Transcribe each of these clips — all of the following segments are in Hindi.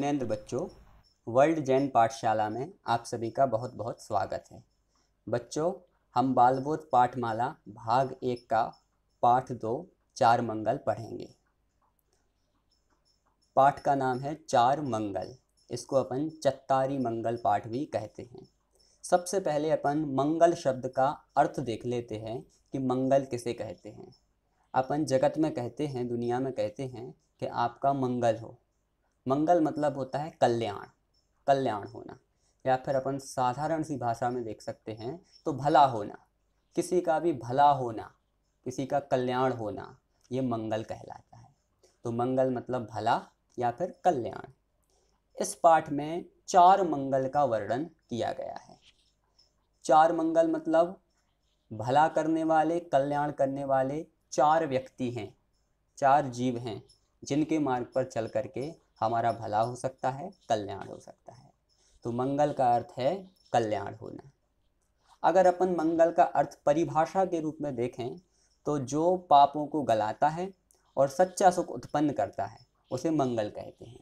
स्नेंद्र बच्चों, वर्ल्ड जैन पाठशाला में आप सभी का बहुत बहुत स्वागत है। बच्चों, हम बालबोध पाठमाला भाग 1 का पाठ 2 चार मंगल पढ़ेंगे। पाठ का नाम है चार मंगल। इसको अपन चत्तारी मंगल पाठ भी कहते हैं। सबसे पहले अपन मंगल शब्द का अर्थ देख लेते हैं कि मंगल किसे कहते हैं। अपन जगत में कहते हैं, दुनिया में कहते हैं कि आपका मंगल हो। मंगल मतलब होता है कल्याण, कल्याण होना, या फिर अपन साधारण सी भाषा में देख सकते हैं तो भला होना, किसी का भी भला होना, किसी का कल्याण होना, ये मंगल कहलाता है। तो मंगल मतलब भला या फिर कल्याण। इस पाठ में चार मंगल का वर्णन किया गया है। चार मंगल मतलब भला करने वाले, कल्याण करने वाले चार व्यक्ति हैं, चार जीव हैं, जिनके मार्ग पर चल करके हमारा भला हो सकता है, कल्याण हो सकता है। तो मंगल का अर्थ है कल्याण होना। अगर अपन मंगल का अर्थ परिभाषा के रूप में देखें तो जो पापों को गलाता है और सच्चा सुख उत्पन्न करता है उसे मंगल कहते हैं।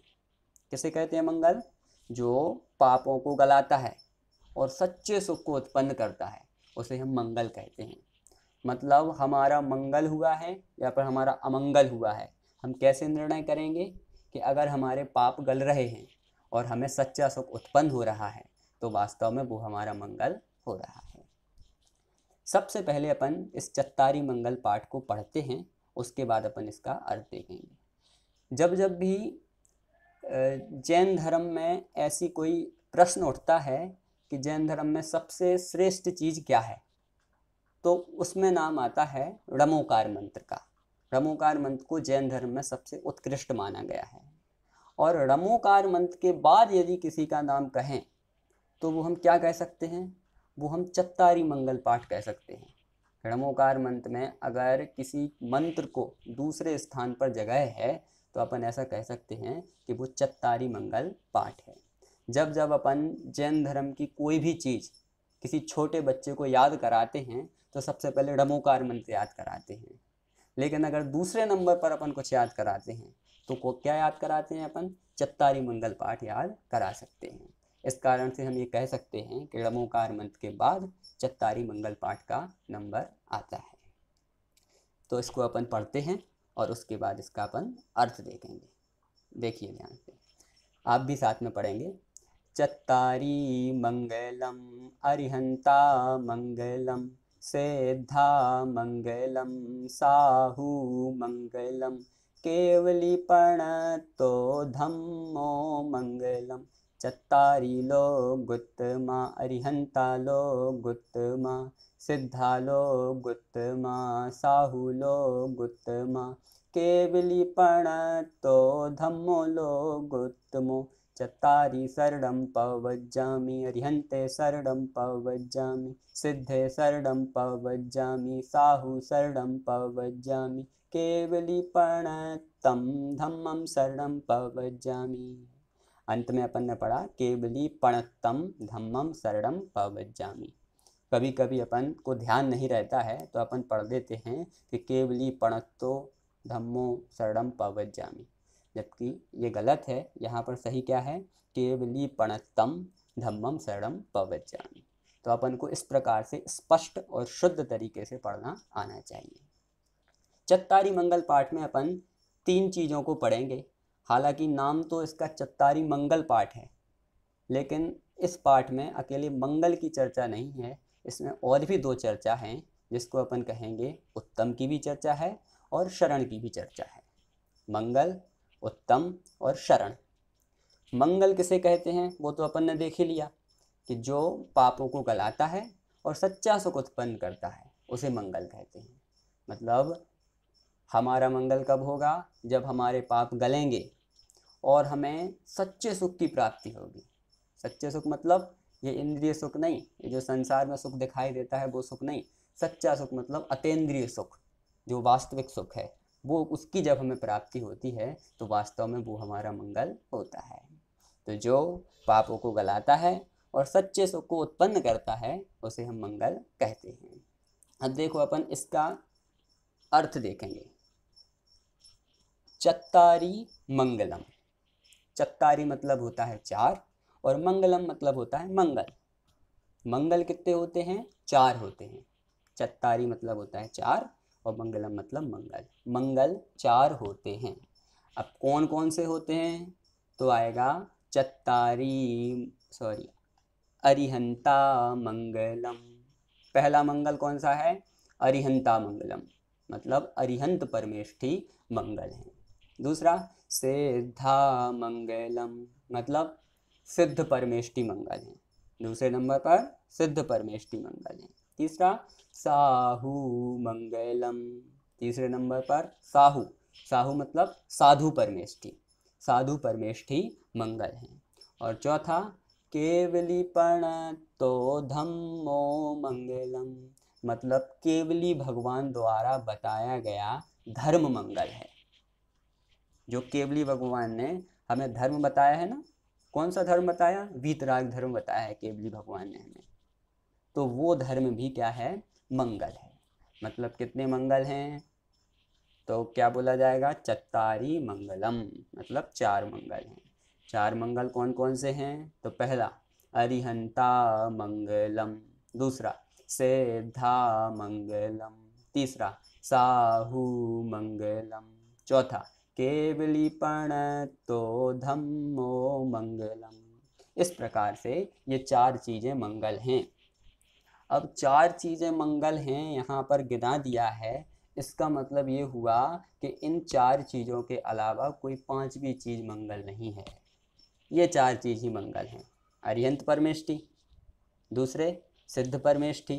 किसे कहते हैं मंगल? जो पापों को गलाता है और सच्चे सुख को उत्पन्न करता है उसे हम मंगल कहते हैं। मतलब हमारा मंगल हुआ है या फिर हमारा अमंगल हुआ है, हम कैसे निर्णय करेंगे कि अगर हमारे पाप गल रहे हैं और हमें सच्चा सुख उत्पन्न हो रहा है तो वास्तव में वो हमारा मंगल हो रहा है। सबसे पहले अपन इस चत्तारी मंगल पाठ को पढ़ते हैं, उसके बाद अपन इसका अर्थ देखेंगे। जब जब भी जैन धर्म में ऐसी कोई प्रश्न उठता है कि जैन धर्म में सबसे श्रेष्ठ चीज़ क्या है, तो उसमें नाम आता है रमोकार मंत्र का। रमोकार मंत्र को जैन धर्म में सबसे उत्कृष्ट माना गया है। और रमोकार मंत्र के बाद यदि किसी का नाम कहें तो वो हम क्या कह सकते हैं? वो हम चत्तारी मंगल पाठ कह सकते हैं। रमोकार मंत्र में अगर किसी मंत्र को दूसरे स्थान पर जगह है तो अपन ऐसा कह सकते हैं कि वो चत्तारी मंगल पाठ है। जब जब अपन जैन धर्म की कोई भी चीज़ किसी छोटे बच्चे को याद कराते हैं तो सबसे पहले रमोकार मंत्र याद कराते हैं। लेकिन अगर दूसरे नंबर पर अपन कुछ याद कराते हैं तो को क्या याद कराते हैं? अपन चत्तारी मंगल पाठ याद करा सकते हैं। इस कारण से हम ये कह सकते हैं कि रमोकार मंत्र के बाद चत्तारी मंगल पाठ का नंबर आता है। तो इसको अपन पढ़ते हैं और उसके बाद इसका अपन अर्थ देखेंगे। देखिए ध्यान से, आप भी साथ में पढ़ेंगे। चत्तारी मंगलम अरिहंता मंगलम सेद्धा मंगलम साहु मंगलम केवलीपणतो धम्मो मंगलम चत्तारी लोगुत्तमा अरिहंता लोगुत्तमा सिद्धा लोगुत्तमा साहु लोगुत्तमा केवलीपणतो धम्मो लोगुत्तमो चत्तारी शरणं पवज्जामि अरिहन्ते शरणं पवज्जामि सिद्धे शरणं पवज्जामि साहु शरणं पवज्जामि केवलीपणतं धम्मं शरणं पवज्जामि। अंत में अपन ने पढ़ा केवलीपणतं धम्मं शरणं पवज्जामि। कभी कभी अपन को ध्यान नहीं रहता है तो अपन पढ़ देते हैं कि केवलीपणतो धम्मो शरणं पवज्जामि, जबकि ये गलत है। यहाँ पर सही क्या है? केवलीपणतं धम्मं शरणं पवज्जामि। तो अपन को इस प्रकार से स्पष्ट और शुद्ध तरीके से पढ़ना आना चाहिए। चत्तारी मंगल पाठ में अपन तीन चीज़ों को पढ़ेंगे। हालांकि नाम तो इसका चत्तारी मंगल पाठ है, लेकिन इस पाठ में अकेले मंगल की चर्चा नहीं है, इसमें और भी दो चर्चा हैं, जिसको अपन कहेंगे उत्तम की भी चर्चा है और शरण की भी चर्चा है। मंगल, उत्तम और शरण। मंगल किसे कहते हैं वो तो अपन ने देख ही लिया कि जो पापों को गलाता है और सच्चा सुख उत्पन्न करता है उसे मंगल कहते हैं। मतलब हमारा मंगल कब होगा? जब हमारे पाप गलेंगे और हमें सच्चे सुख की प्राप्ति होगी। सच्चे सुख मतलब ये इंद्रिय सुख नहीं, ये जो संसार में सुख दिखाई देता है वो सुख नहीं। सच्चा सुख मतलब अतीन्द्रिय सुख, जो वास्तविक सुख है, वो उसकी जब हमें प्राप्ति होती है तो वास्तव में वो हमारा मंगल होता है। तो जो पापों को गलाता है और सच्चे सुख को उत्पन्न करता है उसे हम मंगल कहते हैं। अब देखो अपन इसका अर्थ देखेंगे। चत्तारी मंगलम। चत्तारी मतलब होता है चार, और मंगलम मतलब होता है मंगल। मंगल कितने होते हैं? चार होते हैं। चत्तारी मतलब होता है चार और मंगलम मतलब मंगल। मंगल चार होते हैं। अब कौन कौन से होते हैं? तो आएगा चत्तारी, सॉरी, अरिहंता मंगलम। पहला मंगल कौन सा है? अरिहंता मंगलम, मतलब अरिहंत परमेष्ठी मंगल है। दूसरा सिद्धा मंगलम, मतलब सिद्ध परमेष्ठी मंगल है। दूसरे नंबर पर सिद्ध परमेष्ठी मंगल है। तीसरा साहू मंगलम, तीसरे नंबर पर साहू, साहू मतलब साधु परमेष्ठी, साधु परमेष्ठी मंगल है। और चौथा केवलीपण तो धम्मो मंगलम, मतलब केवली भगवान द्वारा बताया गया धर्म मंगल है। जो केवली भगवान ने हमें धर्म बताया है ना, कौन सा धर्म बताया? वीतराग धर्म बताया है केवली भगवान ने हमें, तो वो धर्म भी क्या है? मंगल है। मतलब कितने मंगल हैं? तो क्या बोला जाएगा? चत्तारी मंगलम, मतलब चार मंगल हैं। चार मंगल कौन कौन से हैं? तो पहला अरिहंता मंगलम, दूसरा सिद्धा मंगलम, तीसरा साहू मंगलम, चौथा केवलीपण तो धम्मो मंगलम। इस प्रकार से ये चार चीज़ें मंगल हैं। अब चार चीज़ें मंगल हैं यहाँ पर गिना दिया है, इसका मतलब ये हुआ कि इन चार चीज़ों के अलावा कोई पांचवी चीज़ मंगल नहीं है। ये चार चीज़ ही मंगल हैं। अरिहंत परमेष्ठी, दूसरे सिद्ध परमेष्ठी,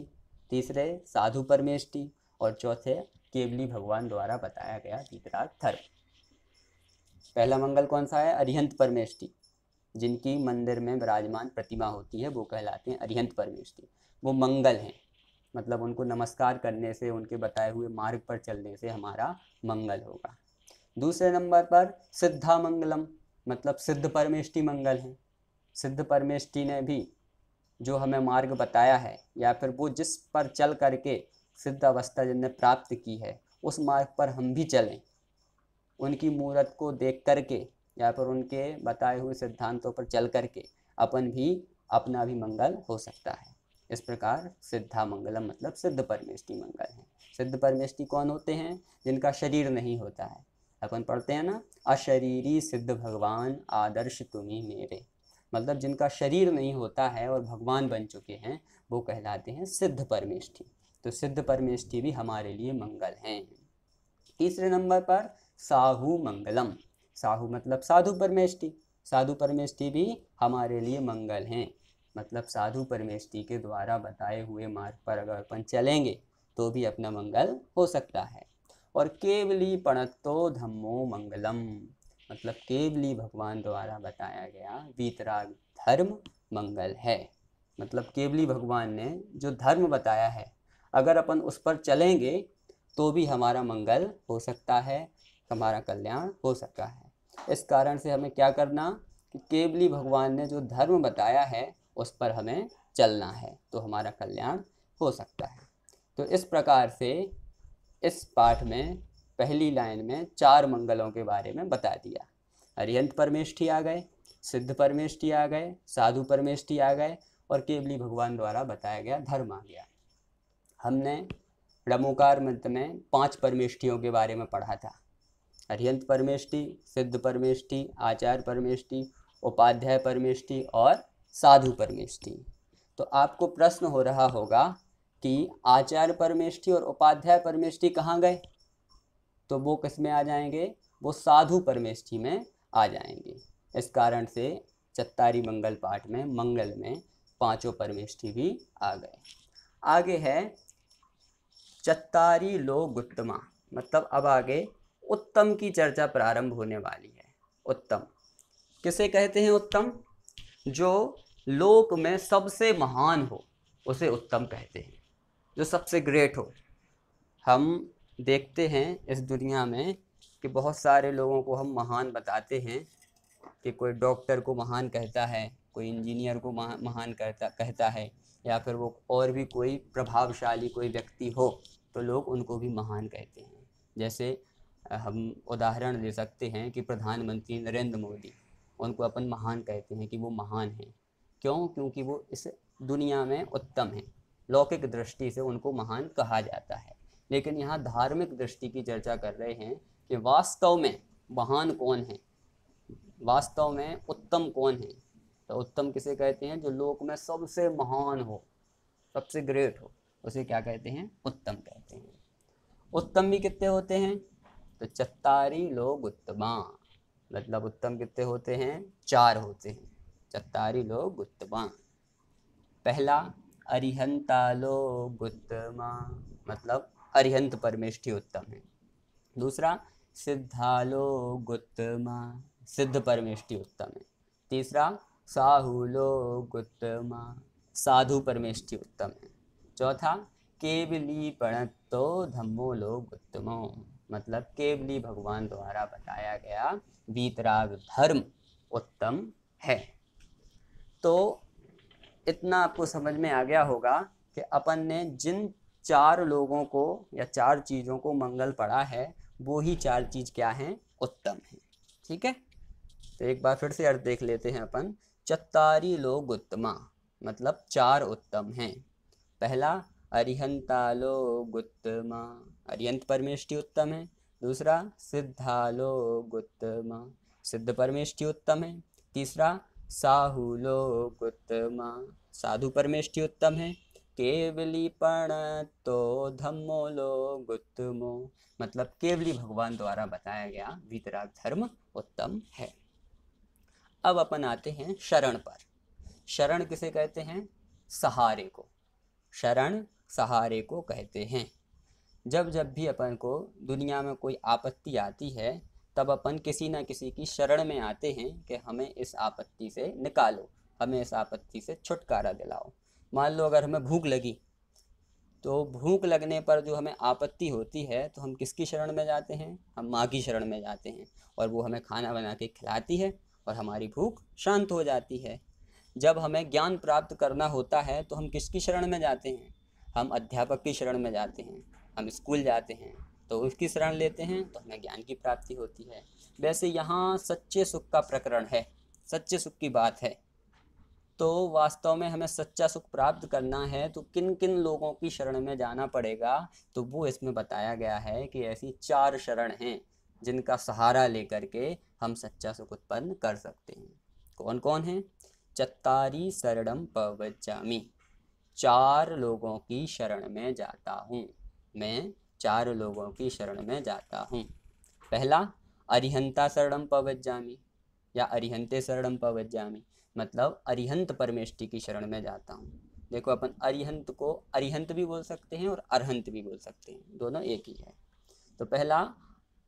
तीसरे साधु परमेष्ठी, और चौथे केवली भगवान द्वारा बताया गया वीतराग धर्म। पहला मंगल कौन सा है? अरिहंत परमेष्ठी, जिनकी मंदिर में विराजमान प्रतिमा होती है वो कहलाते हैं अरिहंत परमेष्ठी। वो मंगल हैं, मतलब उनको नमस्कार करने से, उनके बताए हुए मार्ग पर चलने से हमारा मंगल होगा। दूसरे नंबर पर सिद्धा मंगलम, मतलब सिद्ध परमेष्ठी मंगल हैं। सिद्ध परमेष्ठी ने भी जो हमें मार्ग बताया है, या फिर वो जिस पर चल करके सिद्ध अवस्था जिनने प्राप्त की है, उस मार्ग पर हम भी चलें, उनकी मूर्त को देख करके या फिर उनके बताए हुए सिद्धांतों पर चल करके अपना भी मंगल हो सकता है। इस प्रकार सिद्धा मंगलम मतलब सिद्ध परमेष्ठी मंगल है। सिद्ध परमेष्ठी कौन होते हैं? जिनका शरीर नहीं होता है। अपन पढ़ते हैं ना, अशरीरी सिद्ध भगवान आदर्श तुम्ही मेरे, मतलब जिनका शरीर नहीं होता है और भगवान बन चुके हैं, वो कहलाते हैं सिद्ध परमेष्ठी। तो सिद्ध परमेष्ठी भी हमारे लिए मंगल हैं। तीसरे नंबर पर साहू मंगलम, साहू मतलब साधु परमेष्ठी, साधु परमेष्ठी भी हमारे लिए मंगल हैं। मतलब साधु परमेष्ठी के द्वारा बताए हुए मार्ग पर अगर अपन चलेंगे तो भी अपना मंगल हो सकता है। और केवली पणत्तो धम्मो मंगलम, मतलब केवली भगवान द्वारा बताया गया वीतराग धर्म मंगल है। मतलब केवली भगवान ने जो धर्म बताया है, अगर अपन उस पर चलेंगे तो भी हमारा मंगल हो सकता है, हमारा कल्याण हो सकता है। इस कारण से हमें क्या करना कि केवली भगवान ने जो धर्म बताया है उस पर हमें चलना है, तो हमारा कल्याण हो सकता है। तो इस प्रकार से इस पाठ में पहली लाइन में चार मंगलों के बारे में बता दिया। अरिहंत परमेष्ठी आ गए, सिद्ध परमेष्ठी आ गए, साधु परमेष्ठी आ गए, और केवली भगवान द्वारा बताया गया धर्म आ गया। हमने रमोकार मंत्र में 5 परमेष्ठियों के बारे में पढ़ा था। अरिहंत परमेष्ठी, सिद्ध परमेष्ठी, आचार्य परमेष्ठी, उपाध्याय परमेष्ठी और साधु परमेष्ठी। तो आपको प्रश्न हो रहा होगा कि आचार्य परमेष्ठी और उपाध्याय परमेष्ठी कहाँ गए? तो वो किस में आ जाएंगे? वो साधु परमेष्ठी में आ जाएंगे। इस कारण से चत्तारी मंगल पाठ में मंगल में पांचों परमेष्ठी भी आ गए। आगे है चत्तारी लोक उत्तमा, मतलब अब आगे उत्तम की चर्चा प्रारंभ होने वाली है। उत्तम किसे कहते हैं? उत्तम जो लोक में सबसे महान हो उसे उत्तम कहते हैं, जो सबसे ग्रेट हो। हम देखते हैं इस दुनिया में कि बहुत सारे लोगों को हम महान बताते हैं, कि कोई डॉक्टर को महान कहता है, कोई इंजीनियर को महान कहता है, या फिर वो और भी कोई प्रभावशाली कोई व्यक्ति हो तो लोग उनको भी महान कहते हैं। जैसे हम उदाहरण ले सकते हैं कि प्रधानमंत्री नरेंद्र मोदी, उनको अपन महान कहते हैं कि वो महान हैं। क्यों? क्योंकि वो इस दुनिया में उत्तम हैं। लौकिक दृष्टि से उनको महान कहा जाता है, लेकिन यहाँ धार्मिक दृष्टि की चर्चा कर रहे हैं कि वास्तव में महान कौन है, वास्तव में उत्तम कौन है। तो उत्तम किसे कहते हैं? जो लोक में सबसे महान हो, सबसे ग्रेट हो, उसे क्या कहते हैं? उत्तम कहते हैं। उत्तम भी कितने होते हैं? तो चत्तारी लोग उत्तमा, मतलब उत्तम कितने होते हैं? 4 होते हैं। चत्तारी लोग उत्तमा। पहला अरिहंता लोग उत्तमा, मतलब अरिहंत परमेष्ठी उत्तम है। दूसरा सिद्धालो गुत्तमा, सिद्ध परमेष्ठी उत्तम है। तीसरा साहुलो गुत्तमा, साधु परमेष्ठी उत्तम है। चौथा केवली प्रणतो धम्मो लोग उत्तमो, मतलब केवली भगवान द्वारा बताया गया वीतराग धर्म उत्तम है। तो इतना आपको समझ में आ गया होगा कि अपन ने जिन 4 लोगों को या 4 चीज़ों को मंगल पढ़ा है, वो ही 4 चीज़ क्या हैं? उत्तम हैं। ठीक है, तो एक बार फिर से अर्थ देख लेते हैं अपन। चत्तारी लोग उत्तमा, मतलब 4 उत्तम हैं। पहला अरिहंता लोग उत्तमा, अरिहंत परमेष्ठी उत्तम है। दूसरा सिद्धा लोग उत्तमा, सिद्ध परमेष्ठी उत्तम है। तीसरा साहु लोग उत्तमा, साधु परमेष्ठी उत्तम है। केवली प्रणतो धम्मो लोग उत्तमो, मतलब केवली भगवान द्वारा बताया गया वीतराग धर्म उत्तम है। अब अपन आते हैं शरण पर। शरण किसे कहते हैं? सहारे को। शरण सहारे को कहते हैं। जब जब भी अपन को दुनिया में कोई आपत्ति आती है, तब अपन किसी न किसी की शरण में आते हैं कि हमें इस आपत्ति से निकालो, हमें इस आपत्ति से छुटकारा दिलाओ। मान लो अगर हमें भूख लगी, तो भूख लगने पर जो हमें आपत्ति होती है, तो हम किसकी शरण में जाते हैं? हम माँ की शरण में जाते हैं, और वो हमें खाना बना के खिलाती है और हमारी भूख शांत हो जाती है। जब हमें ज्ञान प्राप्त करना होता है, तो हम किसकी शरण में जाते हैं? हम अध्यापक की शरण में जाते हैं। हम स्कूल जाते हैं तो उसकी शरण लेते हैं, तो हमें ज्ञान की प्राप्ति होती है। वैसे यहाँ सच्चे सुख का प्रकरण है, सच्चे सुख की बात है। तो वास्तव में हमें सच्चा सुख प्राप्त करना है तो किन किन लोगों की शरण में जाना पड़ेगा, तो वो इसमें बताया गया है कि ऐसी 4 शरण हैं जिनका सहारा लेकर के हम सच्चा सुख उत्पन्न कर सकते हैं। कौन कौन है? चत्तारी शरणम पवज्जामि, 4 लोगों की शरण में जाता हूँ, मैं 4 लोगों की शरण में जाता हूँ। पहला अरिहंता शरणम पवज्जामि या अरिहंते शरणम पवज्जामि, मतलब अरिहंत परमेष्ठी की शरण में जाता हूँ। देखो, अपन अरिहंत को अरिहंत भी बोल सकते हैं और अरहंत भी बोल सकते हैं, दोनों एक ही है। तो पहला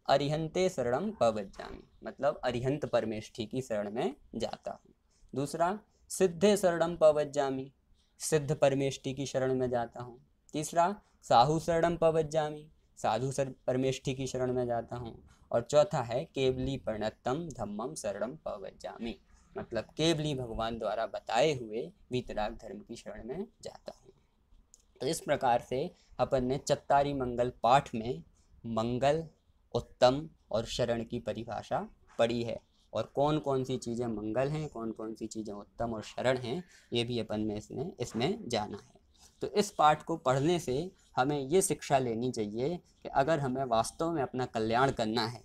अरिहंते शरणम पवज्जामि, मतलब अरिहंत परमेष्ठी की शरण में जाता हूँ। दूसरा सिद्धे शरणम पवज्जामि, सिद्ध परमेष्ठी की शरण में जाता हूँ। तीसरा साहु शरणम पवज्जामि, साधु परमेष्ठी की शरण में जाता हूँ। और चौथा है केवली प्रणतम धम्मम शरणम पवज्जामि, मतलब केवली भगवान द्वारा बताए हुए वीतराग धर्म की शरण में जाता हूँ। तो इस प्रकार से अपन ने चत्तारी मंगल पाठ में मंगल, उत्तम और शरण की परिभाषा पढ़ी है, और कौन कौन सी चीज़ें मंगल हैं, कौन कौन सी चीज़ें उत्तम और शरण हैं, ये भी अपन ने इसमें जाना है। तो इस पाठ को पढ़ने से हमें ये शिक्षा लेनी चाहिए कि अगर हमें वास्तव में अपना कल्याण करना है,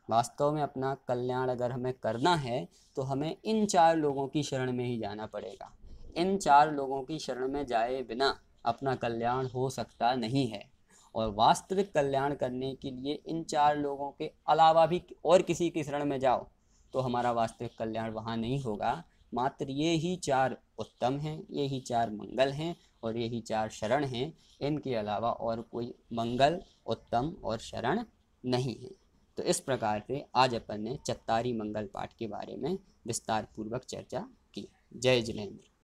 वास्तव में अपना कल्याण अगर हमें करना है, तो हमें इन 4 लोगों की शरण में ही जाना पड़ेगा। इन 4 लोगों की शरण में जाए बिना अपना कल्याण हो सकता नहीं है। और वास्तविक कल्याण करने के लिए इन 4 लोगों के अलावा भी और किसी की शरण में जाओ तो हमारा वास्तविक कल्याण वहाँ नहीं होगा। मात्र ये ही 4 उत्तम हैं, ये ही 4 मंगल हैं और ये ही 4 शरण हैं। इनके अलावा और कोई मंगल, उत्तम और शरण नहीं है। तो इस प्रकार से आज अपन ने चत्तारी मंगल पाठ के बारे में विस्तार पूर्वक चर्चा की। जय जिनेंद्र।